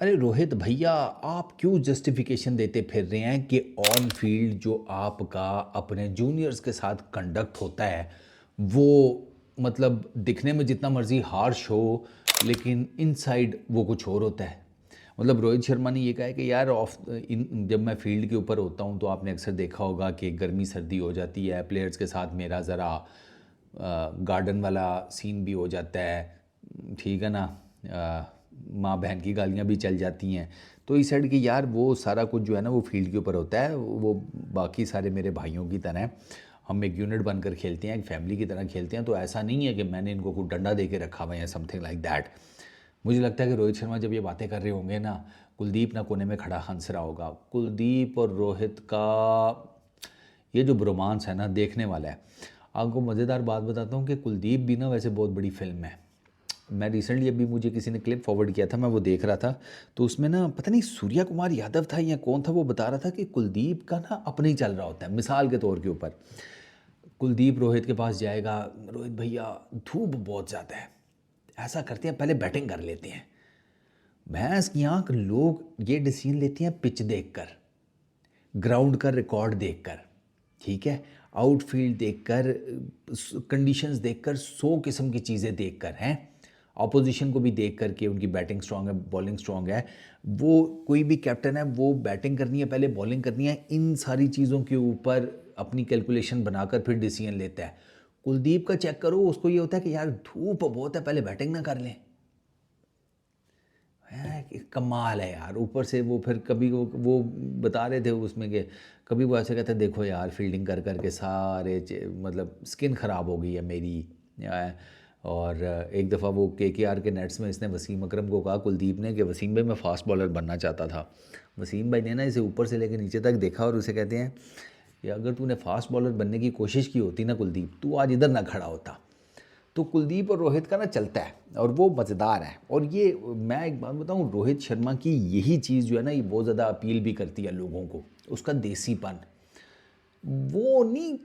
अरे रोहित भैया, आप क्यों जस्टिफिकेशन देते फिर रहे हैं कि ऑन फील्ड जो आपका अपने जूनियर्स के साथ कंडक्ट होता है वो मतलब दिखने में जितना मर्जी हार्श हो लेकिन इनसाइड वो कुछ और होता है। मतलब रोहित शर्मा ने ये कहा है कि यार ऑफ इन जब मैं फील्ड के ऊपर होता हूँ तो आपने अक्सर देखा होगा कि गर्मी सर्दी हो जाती है, प्लेयर्स के साथ मेरा ज़रा गार्डन वाला सीन भी हो जाता है, ठीक है ना। माँ बहन की गालियाँ भी चल जाती हैं। तो इस साइड की यार वो सारा कुछ जो है ना वो फील्ड के ऊपर होता है, वो बाकी सारे मेरे भाइयों की तरह हम एक यूनिट बनकर खेलते हैं, एक फैमिली की तरह खेलते हैं। तो ऐसा नहीं है कि मैंने इनको कुछ डंडा दे के रखा हुआ है या समथिंग लाइक दैट। मुझे लगता है कि रोहित शर्मा जब ये बातें कर रहे होंगे ना, कुलदीप ना कोने में खड़ा हंस रहा होगा। कुलदीप और रोहित का ये जो ब्रोमांस है ना देखने वाला है। आपको मज़ेदार बात बताता हूँ कि कुलदीप भी ना वैसे बहुत बड़ी फिल्म है। मैं रिसेंटली अभी मुझे किसी ने क्लिप फॉरवर्ड किया था, मैं वो देख रहा था। तो उसमें ना पता नहीं सूर्या कुमार यादव था या कौन था, वो बता रहा था कि कुलदीप का ना अपने ही चल रहा होता है। मिसाल के तौर के ऊपर कुलदीप रोहित के पास जाएगा, रोहित भैया धूप बहुत ज़्यादा है, ऐसा करते हैं पहले बैटिंग कर लेते हैं। भैंस की आंख, लोग ये डिसीजन लेते हैं पिच देखकर, ग्राउंड का रिकॉर्ड देखकर, ठीक है, आउटफील्ड देखकर, कंडीशंस देखकर, 100 किस्म की चीज़ें देखकर हैं, ऑपोजिशन को भी देख कर के उनकी बैटिंग स्ट्रांग है, बॉलिंग स्ट्रांग है। वो कोई भी कैप्टन है वो बैटिंग करनी है पहले बॉलिंग करनी है, इन सारी चीज़ों के ऊपर अपनी कैलकुलेशन बनाकर फिर डिसीजन लेता है। कुलदीप का चेक करो, उसको ये होता है कि यार धूप बहुत है पहले बैटिंग ना कर लें। है कि कमाल है यार। ऊपर से वो फिर कभी वो बता रहे थे उसमें कि कभी वो ऐसे कहते देखो यार फील्डिंग कर कर के सारे मतलब स्किन ख़राब हो गई है मेरी। और एक दफ़ा वो केकेआर के नेट्स में इसने वसीम अकरम को कहा, कुलदीप ने, कि वसीम भाई मैं फ़ास्ट बॉलर बनना चाहता था। वसीम भाई ने ना इसे ऊपर से लेकर नीचे तक देखा और उसे कहते हैं कि अगर तूने फास्ट बॉलर बनने की कोशिश की होती ना कुलदीप, तू आज इधर ना खड़ा होता। तो कुलदीप और रोहित का ना चलता है और वो मज़ेदार है। और ये मैं एक बात बताऊं, रोहित शर्मा की यही चीज़ जो है ना ये बहुत ज़्यादा अपील भी करती है लोगों को, उसका देसीपन। वो नहीं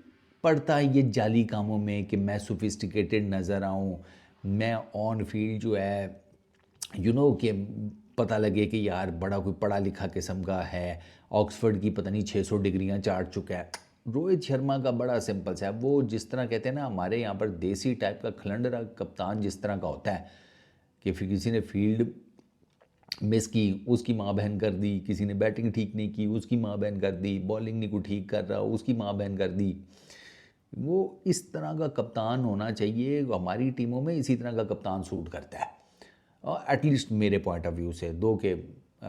पड़ता ये जाली कामों में कि मैं सोफिस्टिकेटेड नज़र आऊँ, मैं ऑन फील्ड जो है कि पता लगे कि यार बड़ा कोई पढ़ा लिखा किस्म का है, ऑक्सफोर्ड की पता नहीं 600 डिग्रियां चाट चुका है। रोहित शर्मा का बड़ा सिंपल सा है, वो जिस तरह कहते हैं ना हमारे यहाँ पर देसी टाइप का खलंडरा कप्तान जिस तरह का होता है कि फिर किसी ने फील्ड मिस की उसकी माँ बहन कर दी, किसी ने बैटिंग ठीक नहीं की उसकी माँ बहन कर दी, बॉलिंग नहीं को ठीक कर रहा उसकी माँ बहन कर दी। वो इस तरह का कप्तान होना चाहिए हमारी टीमों में, इसी तरह का कप्तान सूट करता है एटलीस्ट मेरे पॉइंट ऑफ व्यू से। दो के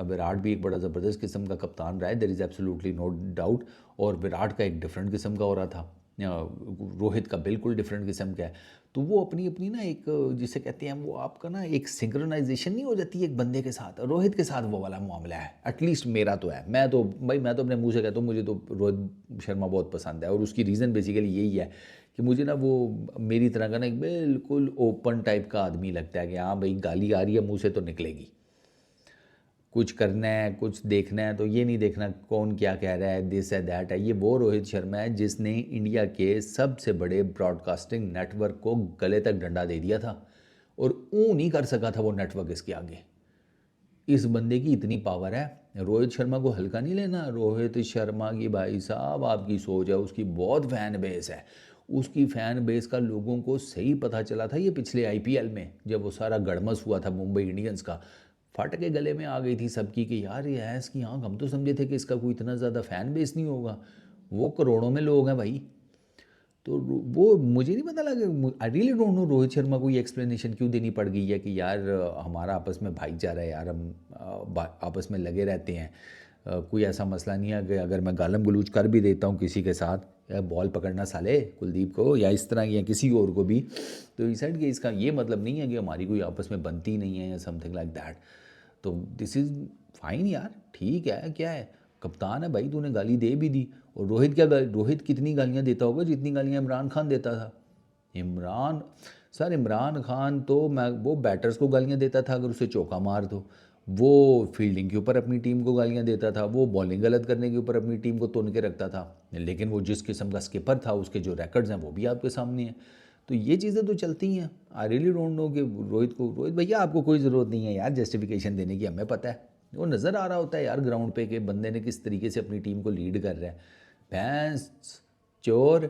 विराट भी एक बड़ा ज़बरदस्त किस्म का कप्तान रहा है, there is absolutely no doubt. और विराट का एक डिफरेंट किस्म का हो रहा था, रोहित का बिल्कुल डिफरेंट किस्म का है। तो वो अपनी अपनी ना एक जिसे कहते हैं वो आपका ना एक सिंक्रोनाइजेशन नहीं हो जाती एक बंदे के साथ, रोहित के साथ वो वाला मामला है। एटलीस्ट मेरा तो है, मैं तो भाई मैं तो अपने मुंह से कहता हूँ मुझे तो रोहित शर्मा बहुत पसंद है। और उसकी रीज़न बेसिकली यही है कि मुझे ना वो मेरी तरह का ना एक बिल्कुल ओपन टाइप का आदमी लगता है कि हाँ भाई गाली आ रही है मुंह से तो निकलेगी, कुछ करना है कुछ देखना है तो ये नहीं देखना कौन क्या कह रहा है, दिस है दैट है। ये वो रोहित शर्मा है जिसने इंडिया के सबसे बड़े ब्रॉडकास्टिंग नेटवर्क को गले तक डंडा दे दिया था और ऊँ नहीं कर सका था वो नेटवर्क इसके आगे। इस बंदे की इतनी पावर है, रोहित शर्मा को हल्का नहीं लेना। रोहित शर्मा की भाई साहब आपकी सोच है, उसकी बहुत फैन बेस है। उसकी फ़ैन बेस का लोगों को सही पता चला था ये पिछले आईपीएल में जब वो सारा गड़मस हुआ था मुंबई इंडियंस का, फट के गले में आ गई थी सबकी कि यार ये है इसकी आँख, हम तो समझे थे कि इसका कोई इतना ज़्यादा फ़ैन बेस नहीं होगा। वो करोड़ों में लोग हैं भाई। तो वो मुझे नहीं पता लगा, I really don't know Rohit Sharma को ये एक्सप्लेनेशन क्यों देनी पड़ गई है कि यार हमारा आपस में भाईचारा है यार, हम आपस में लगे रहते हैं, कोई ऐसा मसला नहीं है कि अगर मैं गालम गलूच कर भी देता हूँ किसी के साथ, या बॉल पकड़ना साले कुलदीप को या इस तरह या किसी और को भी, तो इस साइड के इसका ये मतलब नहीं है कि हमारी कोई आपस में बनती नहीं है या समथिंग लाइक दैट। तो दिस इज़ फाइन यार, ठीक है, क्या है, कप्तान है भाई, तूने गाली दे भी दी। और रोहित क्या रोहित कितनी गालियां देता होगा जितनी गालियां इमरान खान देता था। इमरान सर, इमरान खान तो मैं वो बैटर्स को गालियां देता था अगर उसे चौका मार दो, वो फील्डिंग के ऊपर अपनी टीम को गालियां देता था, वो बॉलिंग गलत करने के ऊपर अपनी टीम को तुन के रखता था। लेकिन वो जिस किस्म का स्किपर था उसके जो रिकॉर्ड्स हैं वो भी आपके सामने हैं। तो ये चीज़ें तो चलती हैं। आई रियली डोंट नो कि रोहित भैया आपको कोई ज़रूरत नहीं है यार जस्टिफिकेशन देने की, हमें पता है। वो नज़र आ रहा होता है यार ग्राउंड पे कि बंदे ने किस तरीके से अपनी टीम को लीड कर रहा है। भैंस चोर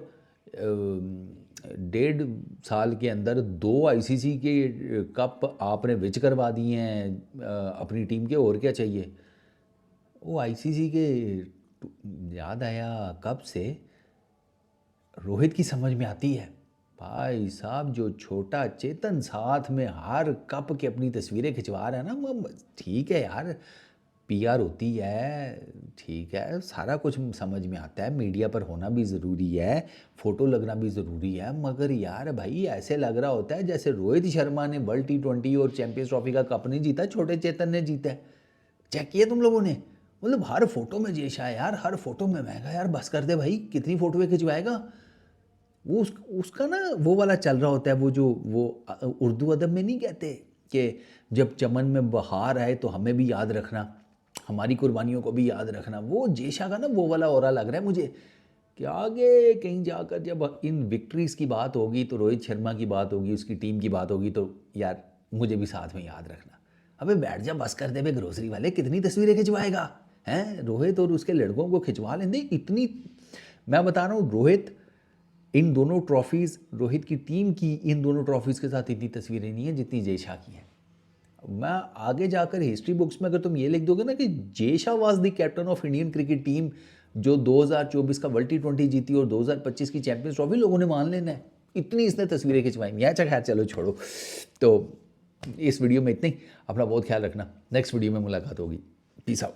1.5 साल के अंदर 2 आईसीसी के कप आपने विच करवा दिए हैं अपनी टीम के, और क्या चाहिए। वो आईसीसी के याद आया कब से रोहित की समझ में आती है भाई साहब, जो छोटा चेतन साथ में हर कप के अपनी तस्वीरें खिंचवा रहा है ना, वो ठीक है यार, पीआर होती है, ठीक है, सारा कुछ समझ में आता है, मीडिया पर होना भी ज़रूरी है, फ़ोटो लगना भी ज़रूरी है, मगर यार भाई ऐसे लग रहा होता है जैसे रोहित शर्मा ने वर्ल्ड T20 और चैंपियंस ट्रॉफी का कप नहीं जीता, छोटे चेतन ने जीता है। चेक किया तुम लोगों ने, मतलब हर फोटो में जेशा है यार, हर फोटो में। मैं कहा यार बस कर दे भाई, कितनी फोटोएं खिंचवाएगा। वो उसका ना वो वाला चल रहा होता है, वो जो वो उर्दू अदब में नहीं कहते कि जब चमन में बहार आए तो हमें भी याद रखना, हमारी कुर्बानियों को भी याद रखना। वो जेशा का ना वो वाला ऑरा लग रहा है मुझे कि आगे कहीं जाकर जब इन विक्ट्रीज़ की बात होगी, तो रोहित शर्मा की बात होगी, उसकी टीम की बात होगी, तो यार मुझे भी साथ में याद रखना। अबे बैठ जा, बस कर दे बे ग्रोसरी वाले, कितनी तस्वीरें खिंचवाएगा हैं। रोहित और उसके लड़कों को खिंचवा लेंगे इतनी। मैं बता रहा हूँ रोहित, इन दोनों ट्रॉफीज़, रोहित की टीम की इन दोनों ट्रॉफीज़ के साथ इतनी तस्वीरें नहीं हैं जितनी जेशा की हैं। मैं आगे जाकर हिस्ट्री बुक्स में अगर तुम ये लिख दोगे ना कि जेशा was the captain of Indian cricket team जो 2024 का वर्ल्ड T20 जीती और 2025 की चैंपियंस ट्रॉफी, लोगों ने मान लेना है, इतनी इसने तस्वीरें खिंचवाई। अच्छा खैर चलो छोड़ो, तो इस वीडियो में इतनी। अपना बहुत ख्याल रखना, नेक्स्ट वीडियो में मुलाकात होगी। Peace out.